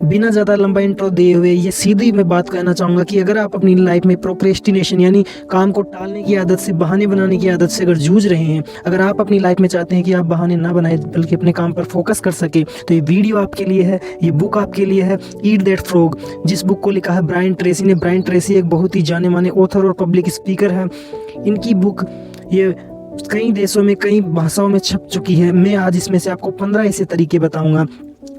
बिना ज़्यादा लंबा इंट्रो दिए हुए ये सीधी मैं बात कहना चाहूँगा कि अगर आप अपनी लाइफ में प्रोक्रेस्टिनेशन यानी काम को टालने की आदत से, बहाने बनाने की आदत से अगर जूझ रहे हैं, अगर आप अपनी लाइफ में चाहते हैं कि आप बहाने ना बनाएं बल्कि अपने काम पर फोकस कर सके, तो ये वीडियो आपके लिए है, ये बुक आपके लिए है, ईट दैट फ्रॉग, जिस बुक को लिखा है ब्रायन ट्रेसी ने। ब्रायन ट्रेसी एक बहुत ही जाने माने ऑथर और पब्लिक स्पीकर है। इनकी बुक ये कई देशों में, कई भाषाओं में छप चुकी है। मैं आज इसमें से आपको 15 ऐसे तरीके बताऊंगा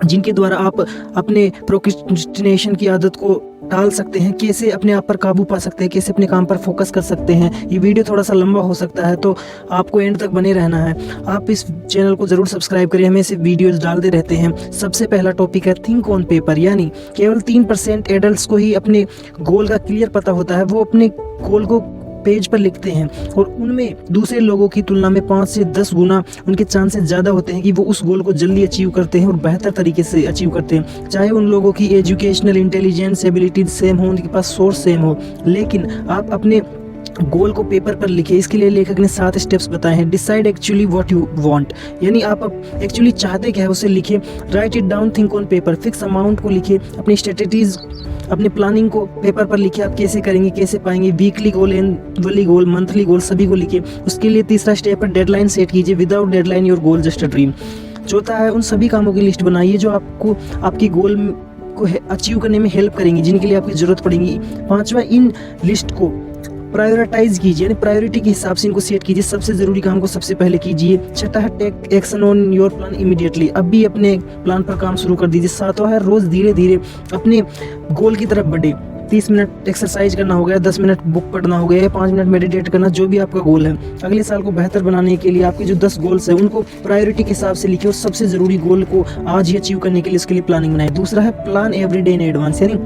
जिनके द्वारा आप अपने प्रोक्रेस्टिनेशन की आदत को टाल सकते हैं, कैसे अपने आप पर काबू पा सकते हैं, कैसे अपने काम पर फोकस कर सकते हैं। ये वीडियो थोड़ा सा लंबा हो सकता है, तो आपको एंड तक बने रहना है। आप इस चैनल को ज़रूर सब्सक्राइब करिए, हमें ऐसे वीडियोज़ डालते रहते हैं। सबसे पहला टॉपिक है थिंक ऑन पेपर, यानी केवल 3% एडल्ट्स को ही अपने गोल का क्लियर पता होता है। वो अपने गोल को पेज पर लिखते हैं और उनमें दूसरे लोगों की तुलना में 5 से 10 गुना उनके चांसेस ज़्यादा होते हैं कि वो उस गोल को जल्दी अचीव करते हैं और बेहतर तरीके से अचीव करते हैं। चाहे उन लोगों की एजुकेशनल इंटेलिजेंस एबिलिटीज सेम हो, उनके पास सोर्स सेम हो, लेकिन आप अपने गोल को पेपर पर लिखे। इसके लिए लेखक ने 7 स्टेप्स बताए हैं। Decide actually what you want, यानी आप एक्चुअली चाहते क्या है उसे लिखे। Right it down, think on paper, fix amount को लिखे। अपनी स्ट्रेटेजीज, अपने प्लानिंग को पेपर पर लिखे, आप कैसे करेंगे, कैसे पाएंगे। वीकली गोल, एनुअली गोल, मंथली गोल, सभी को लिखे। उसके लिए तीसरा स्टेप है डेडलाइन सेट कीजिए। Without deadline your goal just a dream. चौथा है उन सभी कामों की लिस्ट बनाइए जो आपको आपकी गोल को अचीव करने में हेल्प करेंगी, जिनके लिए आपकी ज़रूरत पड़ेगी। पांचवा, इन लिस्ट को प्रायोरिटाइज कीजिए, यानी प्रायोरिटी के हिसाब से इनको सेट कीजिए। सबसे ज़रूरी काम को सबसे पहले कीजिए। छठा है take action on your plan immediately, अभी अपने प्लान पर काम शुरू कर दीजिए। सातवां है रोज़ धीरे धीरे अपने गोल की तरफ बढ़े। 30 मिनट एक्सरसाइज करना हो गया, 10 मिनट बुक पढ़ना हो गया, 5 मिनट मेडिटेट करना, जो भी आपका गोल है। अगले साल को बेहतर बनाने के लिए आपके जो 10 गोल्स हैं उनको प्रायोरिटी के हिसाब से लिखिए और सबसे ज़रूरी गोल को आज ही अचीव करने के लिए इसके लिए प्लानिंग बनाए। दूसरा है plan every day in advance, यानी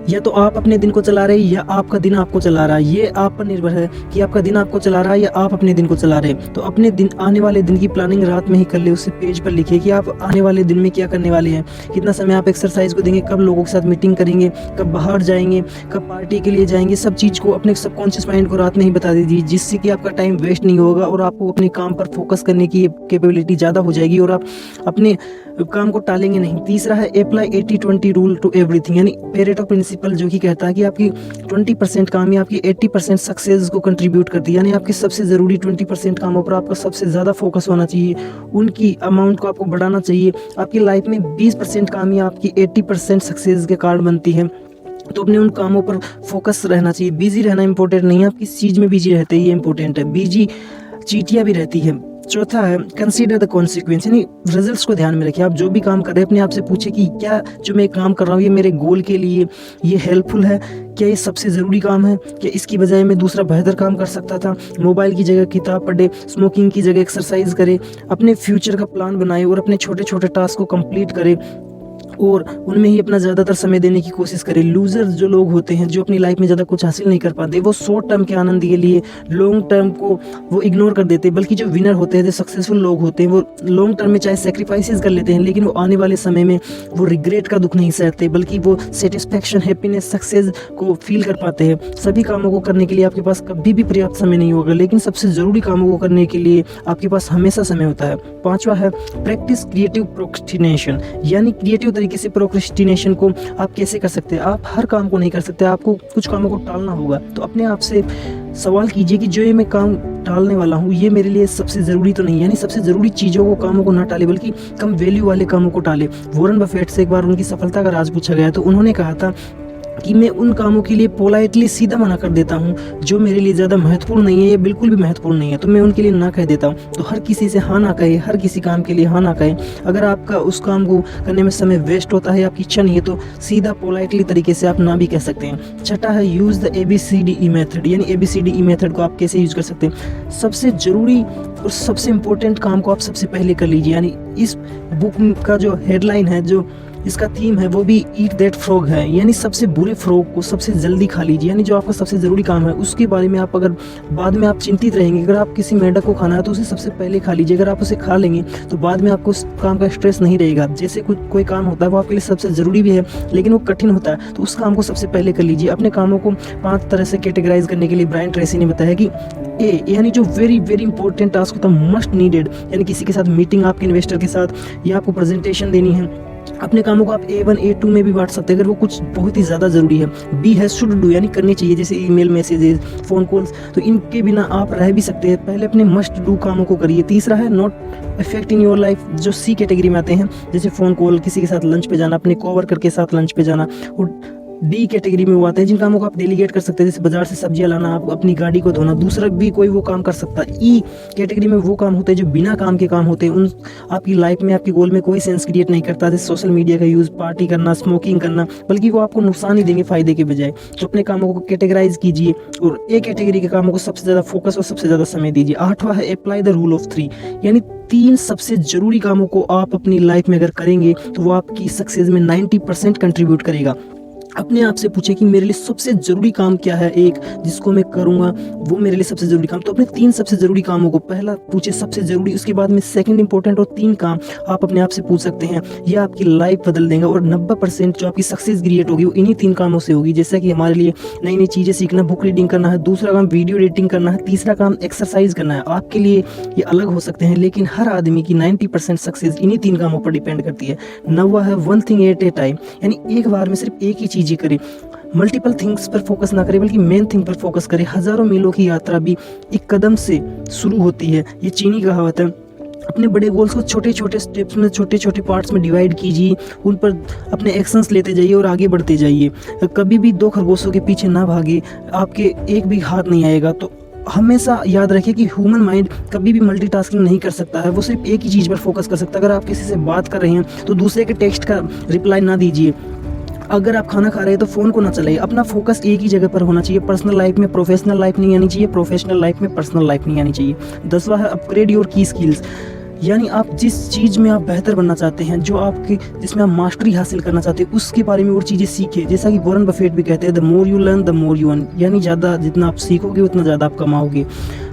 या तो आप अपने दिन को चला रहे हैं या आपका दिन आपको चला रहा है। ये आप पर निर्भर है कि आपका दिन आपको चला रहा है या आप अपने दिन को चला रहे हैं। तो अपने दिन, आने वाले दिन की प्लानिंग रात में ही कर ले, उसे पेज पर लिखिए कि आप आने वाले दिन में क्या करने वाले हैं, कितना समय आप एक्सरसाइज को देंगे, कब लोगों के साथ मीटिंग करेंगे, कब बाहर जाएंगे, कब पार्टी के लिए जाएंगे। सब चीज़ को अपने सबकॉन्शियस माइंड को रात में ही बता दीजिए, जिससे कि आपका टाइम वेस्ट नहीं होगा और आपको अपने काम पर फोकस करने की कैपेबिलिटी ज़्यादा हो जाएगी और आप अपने काम को टालेंगे नहीं। तीसरा है अप्लाई 80-20 रूल टू एवरीथिंग, यानी पेरेटो प्रिंसिपल, जो कि कहता है कि आपकी 20% काम ही आपकी 80% सक्सेस को कंट्रीब्यूट करती है। यानी आपके सबसे ज़रूरी 20% कामों पर आपका सबसे ज़्यादा फोकस होना चाहिए, उनकी अमाउंट को आपको बढ़ाना चाहिए। आपकी लाइफ में 20% काम ही आपकी 80% सक्सेस के कारण बनती है, तो अपने उन कामों पर फोकस रहना चाहिए। बिजी रहना इंपॉर्टेंट नहीं है, आप किस चीज़ में बिजी रहते हैं ये इंपॉर्टेंट है। बिजी चीटियाँ भी रहती है। चौथा है कंसीडर द कॉन्सिक्वेंस, यानी रिजल्ट्स को ध्यान में रखिए। आप जो भी काम कर रहे हैं अपने आप से पूछे कि क्या जो मैं काम कर रहा हूँ ये मेरे गोल के लिए ये हेल्पफुल है, क्या ये सबसे ज़रूरी काम है, क्या इसकी बजाय मैं दूसरा बेहतर काम कर सकता था। मोबाइल की जगह किताब पढ़े, स्मोकिंग की जगह एक्सरसाइज करे, अपने फ्यूचर का प्लान बनाए और अपने छोटे छोटे टास्क को कंप्लीट करे और उनमें ही अपना ज़्यादातर समय देने की कोशिश करें। लूजर्स जो लोग होते हैं, जो अपनी लाइफ में ज़्यादा कुछ हासिल नहीं कर पाते, वो शॉर्ट टर्म के आनंद के लिए लॉन्ग टर्म को वो इग्नोर कर देते हैं। बल्कि जो विनर होते हैं, जो सक्सेसफुल लोग होते हैं, वो लॉन्ग टर्म में चाहे सेक्रीफाइसेस कर लेते हैं, लेकिन वो आने वाले समय में वो रिग्रेट का दुख नहीं सहते, बल्कि वो सेटिस्फैक्शन, हैप्पीनेस, सक्सेस को फील कर पाते हैं। सभी कामों को करने के लिए आपके पास कभी भी पर्याप्त समय नहीं होगा, लेकिन सबसे ज़रूरी कामों को करने के लिए आपके पास हमेशा समय होता है। पांचवा है प्रैक्टिस क्रिएटिव प्रोक्रेस्टिनेशन, यानी क्रिएटिव तरीके से प्रोक्रेस्टिनेशन को आप कैसे कर सकते हैं। आप हर काम को नहीं कर सकते, आपको कुछ कामों को टालना होगा। तो अपने आप से सवाल कीजिए कि जो ये मैं काम टालने वाला हूँ ये मेरे लिए सबसे ज़रूरी तो नहीं, यानी सबसे ज़रूरी चीज़ों को, कामों को ना टाले, बल्कि कम वैल्यू वाले कामों को टाले। वॉरेन बफेट से एक बार उनकी सफलता का राज पूछा गया तो उन्होंने कहा था कि मैं उन कामों के लिए पोलाइटली सीधा मना कर देता हूँ जो मेरे लिए ज़्यादा महत्वपूर्ण नहीं है या बिल्कुल भी महत्वपूर्ण नहीं है, तो मैं उनके लिए ना कह देता हूँ। तो हर किसी से हाँ ना कहे, हर किसी काम के लिए हाँ ना कहे। अगर आपका उस काम को करने में समय वेस्ट होता है, आपकी इच्छा नहीं है, तो सीधा पोलाइटली तरीके से आप ना भी कह सकते हैं। छठा है यूज़ द ABCDE मेथड, यानी ABCDE मेथड को आप कैसे यूज़ कर सकते हैं। सबसे ज़रूरी और सबसे इम्पोर्टेंट काम को आप सबसे पहले कर लीजिए। यानी इस बुक का जो हेडलाइन है, जो इसका थीम है, वो भी ईट दैट फ्रॉग है, यानी सबसे बुरे फ्रॉग को सबसे जल्दी खा लीजिए। यानी जो आपका सबसे ज़रूरी काम है उसके बारे में आप अगर बाद में आप चिंतित रहेंगे, अगर आप किसी मेंढक को खाना है तो उसे सबसे पहले खा लीजिए। अगर आप उसे खा लेंगे तो बाद में आपको उस काम का स्ट्रेस नहीं रहेगा। जैसे कोई काम होता है वो आपके लिए सबसे ज़रूरी भी है लेकिन वो कठिन होता है, तो उस काम को सबसे पहले कर लीजिए। अपने कामों को 5 तरह से कैटेगराइज करने के लिए ब्रायन ट्रेसी ने बताया कि ए यानी जो वेरी वेरी इंपॉर्टेंट टास्क होता है, मस्ट नीडेड, यानी किसी के साथ मीटिंग, आपके इन्वेस्टर के साथ, या आपको प्रेजेंटेशन देनी है, अपने कामों को आप A1 A2 में भी बांट सकते हैं अगर वो कुछ बहुत ही ज़्यादा ज़रूरी है। बी है शुड डू, यानी करनी चाहिए, जैसे ईमेल, मैसेजेस, फ़ोन कॉल्स, तो इनके बिना आप रह भी सकते हैं। पहले अपने मस्ट डू कामों को करिए। तीसरा है नॉट अफेक्टिंग योर लाइफ, जो सी कैटेगरी में आते हैं, जैसे फ़ोन कॉल, किसी के साथ लंच पे जाना, अपने कोवर्कर के साथ लंच पे जाना। और डी कैटेगरी में वो आते हैं जिन कामों को आप डेलीगेट कर सकते हैं, जैसे बाजार से सब्जियां लाना, आप अपनी गाड़ी को धोना, दूसरा भी कोई वो काम कर सकता है। ई कैटेगरी में वो काम होते हैं जो बिना काम के काम होते हैं, उन आपकी लाइफ में, आपके गोल में कोई सेंस क्रिएट नहीं करता, जैसे सोशल मीडिया का यूज़, पार्टी करना, स्मोकिंग करना, बल्कि वो आपको नुकसान ही देंगे फ़ायदे के बजाय। तो अपने कामों को कैटेगराइज कीजिए और ए कैटेगरी के कामों को सबसे ज़्यादा फोकस और सबसे ज़्यादा समय दीजिए। 8वां है अप्लाई द रूल ऑफ 3, यानी 3 सबसे ज़रूरी कामों को आप अपनी लाइफ में अगर करेंगे तो वो आपकी सक्सेस में 90% कंट्रीब्यूट करेगा। अपने आप से पूछे कि मेरे लिए सबसे ज़रूरी काम क्या है, एक जिसको मैं करूँगा वो मेरे लिए सबसे ज़रूरी काम। तो अपने 3 सबसे ज़रूरी कामों को पहला पूछे सबसे ज़रूरी, उसके बाद में सेकंड इंपॉर्टेंट, और 3 काम आप अपने आप से पूछ सकते हैं। यह आपकी लाइफ बदल देगा और 90% जो आपकी सक्सेस क्रिएट होगी वो इन्हीं 3 कामों से होगी। जैसा कि हमारे लिए नई नई चीज़ें सीखना, बुक रीडिंग करना है, दूसरा काम वीडियो एडिटिंग करना है, तीसरा काम एक्सरसाइज करना है। आपके लिए ये अलग हो सकते हैं लेकिन हर आदमी की 90% सक्सेस इन्हीं 3 कामों पर डिपेंड करती है। 9वां है one thing at A time, यानी एक बार में सिर्फ एक ही चीज़ ही करें। मल्टीपल थिंग्स पर फोकस ना करें बल्कि मेन थिंग पर फोकस करें। हज़ारों मीलों की यात्रा भी एक कदम से शुरू होती है, ये चीनी कहावत है। अपने बड़े गोल्स को छोटे छोटे स्टेप्स में, छोटे छोटे पार्ट्स में डिवाइड कीजिए, उन पर अपने एक्शंस लेते जाइए और आगे बढ़ते जाइए। कभी भी 2 खरगोशों के पीछे ना भागे, आपके एक भी हाथ नहीं आएगा। तो हमेशा याद रखिए कि ह्यूमन माइंड कभी भी मल्टीटास्किंग नहीं कर सकता है, वो सिर्फ एक ही चीज़ पर फोकस कर सकता है। अगर आप किसी से बात कर रहे हैं तो दूसरे के टेक्स्ट का रिप्लाई ना दीजिए। अगर आप खाना खा रहे हैं तो फ़ोन को ना चलाइए। अपना फोकस एक ही जगह पर होना चाहिए। पर्सनल लाइफ में प्रोफेशनल लाइफ नहीं आनी चाहिए, प्रोफेशनल लाइफ में पर्सनल लाइफ नहीं आनी चाहिए। 10वां है अपग्रेड योर की स्किल्स, यानी आप जिस चीज़ में आप बेहतर बनना चाहते हैं, जो आपके जिसमें आप मास्टरी हासिल करना चाहते हैं, उसके बारे में और चीज़ें सीखिए। जैसा कि वॉरेन बफेट भी कहते हैं, the more you learn the more you earn, यानी ज़्यादा जितना आप सीखोगे उतना ज़्यादा आप कमाओगे।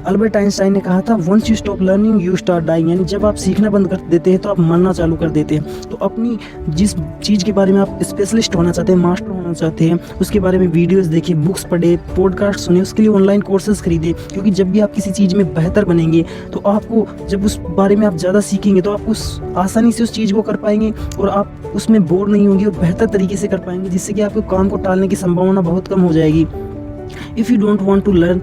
अल्बर्ट आइंस्टाइन ने कहा था once you stop learning you start dying, यानी जब आप सीखना बंद कर देते हैं तो आप मरना चालू कर देते हैं। तो अपनी जिस चीज़ के बारे में आप स्पेशलिस्ट होना चाहते हैं, मास्टर होना चाहते हैं, उसके बारे में वीडियोस देखिए, बुक्स पढ़े, पॉडकास्ट सुने, उसके लिए ऑनलाइन कोर्सेज खरीदे। क्योंकि जब भी आप किसी चीज़ में बेहतर बनेंगे तो आपको, जब उस बारे में आप ज़्यादा सीखेंगे तो आप उस आसानी से उस चीज़ को कर पाएंगे और आप उसमें बोर नहीं होंगे और बेहतर तरीके से कर पाएंगे, जिससे कि आपके काम को टालने की संभावना बहुत कम हो जाएगी। If you don't want to learn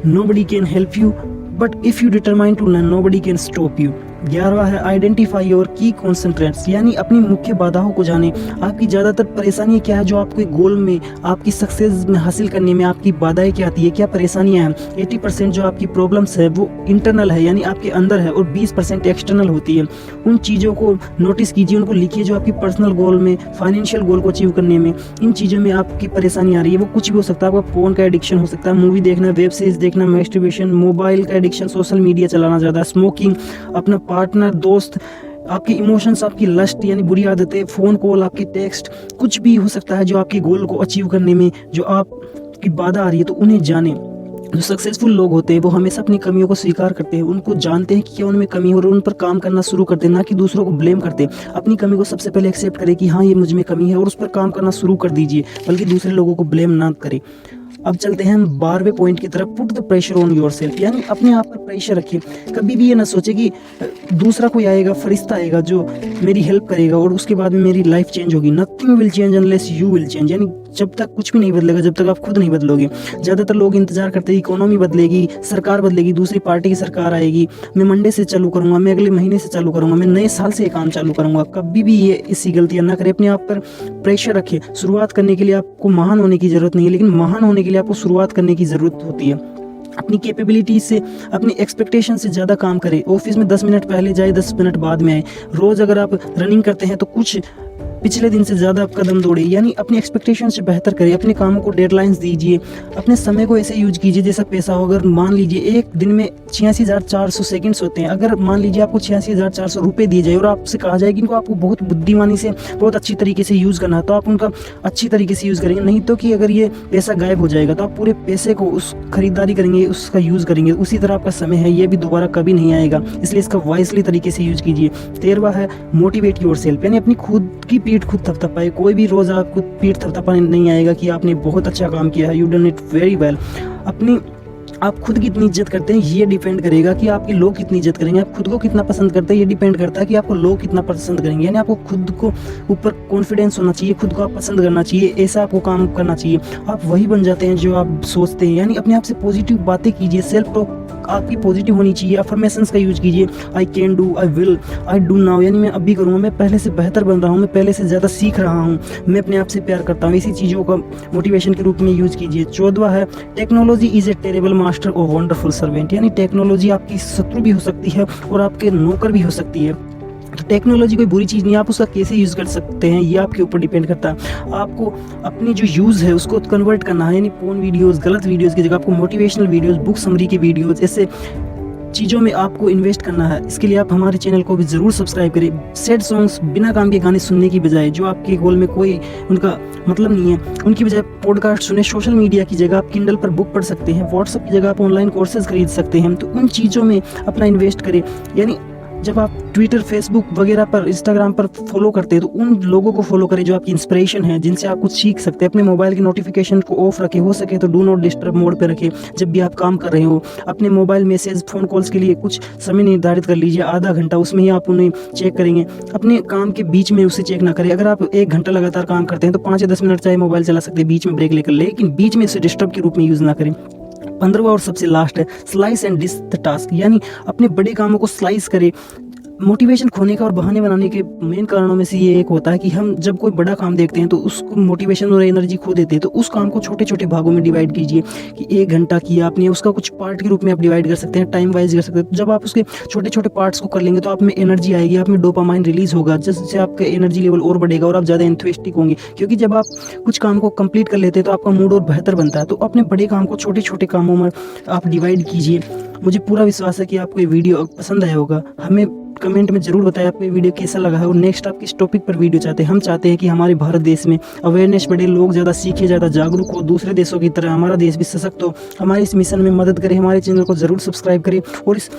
nobody can help you, but if you determine to learn nobody can stop you। 11वां है आइडेंटिफाई योर की कॉन्सेंट्रेट्स, यानी अपनी मुख्य बाधाओं को जाने। आपकी ज़्यादातर परेशानी क्या है, जो आपके गोल में, आपकी सक्सेस में हासिल करने में आपकी बाधाएं क्या आती है, क्या परेशानियां हैं। 80% जो आपकी प्रॉब्लम्स है वो इंटरनल है, यानी आपके अंदर है, और 20% एक्सटर्नल होती है। उन चीज़ों को नोटिस कीजिए, उनको लिखिए जो आपकी पर्सनल गोल में, फाइनेंशियल गोल को अचीव करने में इन चीज़ों में आपकी परेशानी आ रही है। वो कुछ भी हो सकता है, आपका फ़ोन का एडिक्शन हो सकता है, मूवी देखना, वेब सीरीज देखना, मैस्टरबेशन, मोबाइल का एडिक्शन, सोशल मीडिया चलाना ज़्यादा, स्मोकिंग, अपना पार्टनर, दोस्त, आपके इमोशंस, आपकी लस्ट यानी बुरी आदतें, फ़ोन कॉल, आपके टेक्स्ट, कुछ भी हो सकता है जो आपके गोल को अचीव करने में जो आपकी बाधा आ रही है। तो उन्हें जानें। जो सक्सेसफुल लोग होते हैं वो हमेशा अपनी कमियों को स्वीकार करते हैं, उनको जानते हैं कि क्या उनमें कमी हो और उन पर काम करना शुरू करते हैं, ना कि दूसरों को ब्लेम करते। अपनी कमी को सबसे पहले एक्सेप्ट करें कि हाँ ये मुझ में कमी है और उस पर काम करना शुरू कर दीजिए, बल्कि दूसरे लोगों को ब्लेम ना करें। अब चलते हैं हम 12वें पॉइंट की तरफ, put the pressure on yourself, यानी अपने आप पर प्रेशर रखिए। कभी भी ये ना सोचे कि दूसरा कोई आएगा, फरिश्ता आएगा जो मेरी हेल्प करेगा और उसके बाद में मेरी लाइफ चेंज होगी। Nothing will change unless you will change, यानी जब तक कुछ भी नहीं बदलेगा जब तक आप खुद नहीं बदलोगे। ज़्यादातर लोग इंतजार करते हैं इकोनॉमी बदलेगी, सरकार बदलेगी, दूसरी पार्टी की सरकार आएगी, मैं मंडे से चालू करूँगा, मैं अगले महीने से चालू करूँगा, मैं नए साल से ये काम चालू करूँगा। कभी भी ये इसी गलतियाँ ना करें, अपने आप पर प्रेशर रखें। शुरुआत करने के लिए आपको महान होने की ज़रूरत नहीं है, लेकिन महान होने के लिए आपको शुरुआत करने की ज़रूरत होती है। अपनी कैपेबिलिटी से, अपनी एक्सपेक्टेशन से ज़्यादा काम करें। ऑफिस में 10 मिनट पहले जाए, 10 मिनट बाद में आए। रोज़ अगर आप रनिंग करते हैं तो कुछ पिछले दिन से ज़्यादा आप कदम दौड़े, यानी अपनी एक्सपेक्टेशन से बेहतर करें। अपने कामों को डेडलाइंस दीजिए, अपने समय को ऐसे यूज कीजिए जैसा पैसा हो। अगर मान लीजिए एक दिन में 86,400 सेकंड्स होते हैं, अगर मान लीजिए आपको 86,400 रुपये दिए जाए और आपसे कहा जाए कि इनको आपको बहुत बुद्धिमानी से, बहुत अच्छी तरीके से यूज़ करना है, तो आप उनका अच्छी तरीके से यूज़ करेंगे। नहीं तो कि अगर ये पैसा गायब हो जाएगा तो आप पूरे पैसे को उस खरीदारी करेंगे, उसका यूज़ करेंगे। उसी तरह आपका समय है, ये भी दोबारा कभी नहीं आएगा, इसलिए इसका वाइसली तरीके से यूज कीजिए। 13वां है मोटिवेट योरसेल्फ, यानी अपनी खुद की पीठ खुद थपथपाए। कोई भी रोज़ आपको पीठ थपथपाने नहीं आएगा कि आपने बहुत अच्छा काम किया है, you done it very well. अपनी आप खुद कितनी इज्जत करते हैं ये डिपेंड करेगा कि आपके लोग कितनी इज्जत करेंगे। आप खुद को कितना पसंद करते हैं ये डिपेंड करता है कि आपको लोग कितना पसंद करेंगे। यानी आपको खुद को ऊपर कॉन्फिडेंस होना चाहिए, खुद को आप पसंद करना चाहिए, ऐसा आपको काम करना चाहिए। आप वही बन जाते हैं जो आप सोचते हैं। यानी अपने आप से पॉजिटिव बातें कीजिए, सेल्फ टॉक आपकी पॉजिटिव होनी चाहिए। अफर्मेशंस का यूज कीजिए, I can do, I will, I do now, यानी मैं अभी करूँगा, मैं पहले से बेहतर बन रहा हूँ, मैं पहले से ज़्यादा सीख रहा हूँ, मैं अपने आप से प्यार करता हूँ। इसी चीज़ों का मोटिवेशन के रूप में यूज कीजिए। 14वां है technology is a terrible master और वंडरफुल सर्वेंट, यानी टेक्नोलॉजी आपकी शत्रु भी हो सकती है और आपके नौकर भी हो सकती है। तो टेक्नोलॉजी कोई बुरी चीज़ नहीं है, आप उसका कैसे यूज़ कर सकते हैं ये आपके ऊपर डिपेंड करता है। आपको अपनी जो यूज़ है उसको कन्वर्ट करना है, यानी पोर्न वीडियोस, गलत वीडियोस की जगह आपको मोटिवेशनल वीडियोस, बुक समरी की वीडियोस, ऐसे चीज़ों में आपको इन्वेस्ट करना है। इसके लिए आप हमारे चैनल को भी ज़रूर सब्सक्राइब करें। सैड सॉन्ग्स, बिना काम के गाने सुनने की बजाय, जो आपके गोल में कोई उनका मतलब नहीं है, उनकी बजाय पॉडकास्ट सुने। सोशल मीडिया की जगह आप किंडल पर बुक पढ़ सकते हैं, व्हाट्सएप की जगह आप ऑनलाइन कोर्सेज खरीद सकते हैं। तो उन चीज़ों में अपना इन्वेस्ट करें। यानी जब आप ट्विटर, फेसबुक वगैरह पर, इंस्टाग्राम पर फॉलो करते हैं तो उन लोगों को फॉलो करें जो आपकी इंस्पिरेशन है, जिनसे आप कुछ सीख सकते हैं। अपने मोबाइल की नोटिफिकेशन को ऑफ रखें, हो सके तो डू नॉट डिस्टर्ब मोड पे रखें जब भी आप काम कर रहे हो। अपने मोबाइल मैसेज, फ़ोन कॉल्स के लिए कुछ समय निर्धारित कर लीजिए, आधा घंटा, उसमें ही आप उन्हें चेक करेंगे। अपने काम के बीच में उसे चेक ना करें। अगर आप 1 घंटा लगातार काम करते हैं तो 5 या 10 मिनट चाहे मोबाइल चला सकते हैं बीच में ब्रेक लेकर, लेकिन बीच में उसे डिस्टर्ब के रूप में यूज़ ना करें। 15वां और सबसे लास्ट है slice and dice the task, यानी अपने बड़े कामों को स्लाइस करें। मोटिवेशन खोने का और बहाने बनाने के मेन कारणों में से ये एक होता है कि हम जब कोई बड़ा काम देखते हैं तो उसको मोटिवेशन और एनर्जी खो देते हैं। तो उस काम को छोटे छोटे भागों में डिवाइड कीजिए कि 1 घंटा किया आपने, उसका कुछ पार्ट के रूप में आप डिवाइड कर सकते हैं, टाइम वाइज कर सकते हैं। तो जब आप उसके छोटे छोटे पार्ट्स को कर लेंगे तो आप में एनर्जी आएगी, आप में डोपामाइन रिलीज होगा, जिससे आपका एनर्जी लेवल और बढ़ेगा और आप ज़्यादा एंथुसियास्टिक होंगे। क्योंकि जब आप कुछ काम को कंप्लीट कर लेते हैं तो आपका मूड और बेहतर बनता है। तो अपने बड़े काम को छोटे छोटे कामों में आप डिवाइड कीजिए। मुझे पूरा विश्वास है कि आपको ये वीडियो पसंद आया होगा। हमें कमेंट में जरूर बताएं आपको ये वीडियो कैसा लगा है और नेक्स्ट आप किस टॉपिक पर वीडियो चाहते हैं। हम चाहते हैं कि हमारे भारत देश में अवेयरनेस बढ़े, लोग ज़्यादा सीखे, ज़्यादा जागरूक हो, दूसरे देशों की तरह हमारा देश भी सशक्त हो। हमारे इस मिशन में मदद करें, हमारे चैनल को ज़रूर सब्सक्राइब करें और इस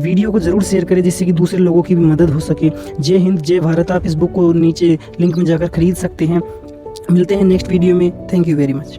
वीडियो को ज़रूर शेयर करें जिससे कि दूसरे लोगों की भी मदद हो सके। जय हिंद, जय भारत। आप इस बुक को नीचे लिंक में जाकर खरीद सकते हैं। मिलते हैं नेक्स्ट वीडियो में। Thank you very much.